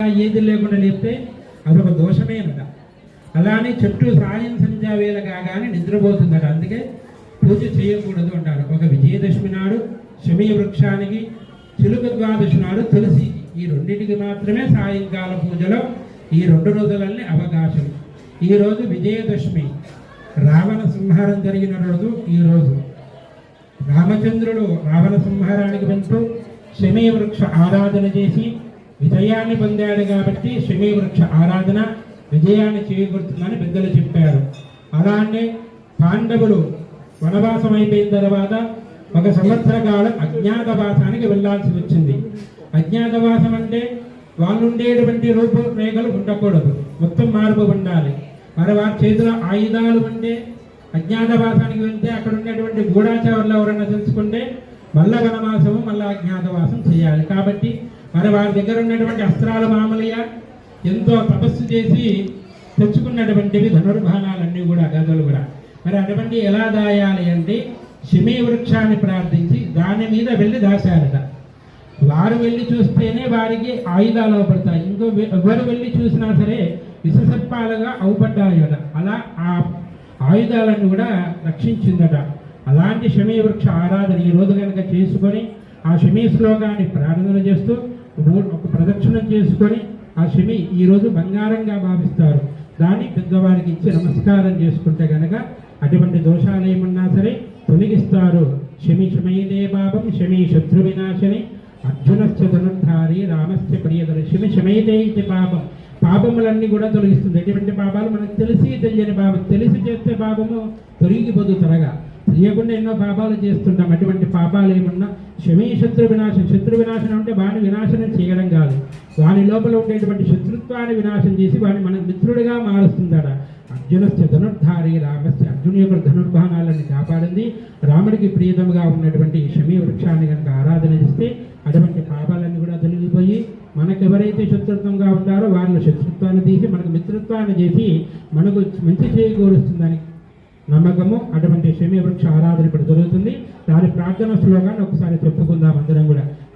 ఏది లేకుండా లేపితే అదొక దోషమేనట. అలానే చుట్టూ సాయం సంధ్యా వేళ కాగానే నిద్రపోతుందట. అందుకే పూజ చేయకూడదు అంటారు. ఒక విజయదశమి నాడు శమీ వృక్షానికి, చిలుక ద్వాదశి నాడు తులసికి, ఈ రెండింటికి మాత్రమే సాయంకాల పూజలో ఈ 2 రోజులన్నీ అవకాశం. ఈరోజు విజయదశమి, రావణ సంహారం జరిగిన రోజు. ఈరోజు రామచంద్రుడు రావణ సంహారానికి వెళ్తూ శమీ వృక్ష ఆరాధన చేసి విజయాన్ని పొందాడు. కాబట్టి శమీ వృక్ష ఆరాధన విజయాన్ని చేకూరుతుందని పెద్దలు చెప్పారు. అలానే పాండవులు వనవాసం అయిపోయిన తర్వాత 1 సంవత్సర కాలం అజ్ఞాతవాసానికి వెళ్లాల్సి వచ్చింది. అజ్ఞాతవాసం అంటే వాళ్ళు ఉండేటువంటి రూపురేఖలు ఉండకూడదు, మొత్తం మార్పు ఉండాలి. మరి వారి చేతిలో ఆయుధాలు ఉంటే అజ్ఞాతవాసానికి వెళ్తే అక్కడ ఉండేటువంటి గూఢాచారులు ఎవరన్నా తెలుసుకుంటే మళ్ళా వనవాసము, మళ్ళా అజ్ఞాతవాసం చేయాలి. కాబట్టి మరి వారి దగ్గర ఉన్నటువంటి అస్త్రాలు మామూలుగా ఎంతో తపస్సు చేసి తెచ్చుకున్నటువంటివి ధనుర్బాణాలన్నీ కూడా, గదలు కూడా. మరి అటువంటి ఎలా దాయాలి అంటే శమీ వృక్షాన్ని ప్రార్థించి దాని మీద వెళ్ళి దాశారట. వారు వెళ్ళి చూస్తేనే వారికి ఆయుధాలు అవపడతాయి. ఎవరు వెళ్ళి చూసినా సరే విషసర్పాలుగా అవపడ్డాయట. అలా ఆ ఆయుధాలను కూడా రక్షించిందట. అలాంటి శమీ వృక్ష ఆరాధన ఈ రోజు కనుక చేసుకొని ఆ శమీ శ్లోకాన్ని ప్రార్థన చేస్తూ ఒక ప్రదక్షిణం చేసుకొని ఆ శమి ఈరోజు బంగారంగా భావిస్తారు. దాన్ని పెద్దవారికి ఇచ్చి నమస్కారం చేసుకుంటే కనుక అటువంటి దోషాలు ఏమన్నా సరే తొలగిస్తారు. శమి శమైదే పాపం శమీ శత్రు వినాశని అర్జునశ్చ ధనుర్ధారి రామశ్చ ప్రియదర. శమి శమైదే ఇది పాపం, పాపములన్నీ కూడా తొలగిస్తుంది. ఎటువంటి పాపాలు మనకు తెలిసి తెలియని పాపం, తెలిసి చేస్తే పాపము తొలగిపోదు త్వరగా, తెలియకుండా ఎన్నో పాపాలు చేస్తుంటాం. అటువంటి పాపాలు ఏమన్నా శమీ శత్రు వినాశం. శత్రు వినాశనం అంటే వాడిని వినాశనం చేయడం కాదు, వాని లోపల ఉండేటువంటి శత్రుత్వాన్ని వినాశం చేసి వాడిని మన మిత్రుడిగా మారుస్తుందట. అర్జునశ్చ ధనుర్ధారి రామశ్చ, అర్జుని యొక్క ధనుర్బాణాలను కాపాడింది. రాముడికి ప్రియతముగా ఉన్నటువంటి శమీ వృక్షాన్ని కనుక ఆరాధన చేస్తే అటువంటి పాపాలన్నీ కూడా తొలగిపోయి మనకెవరైతే శత్రుత్వంగా ఉంటారో వాళ్ళ శత్రుత్వాన్ని తీసి మనకు మిత్రత్వాన్ని చేసి మనకు మంచి చేకూరుస్తుందని నమ్మకము. అటువంటి శమీ వృక్ష ఆరాధన ఇప్పుడు జరుగుతుంది. దాని ప్రార్థన శ్లోకాన్ని ఒకసారి చెప్పుకుందాం అందరం కూడా.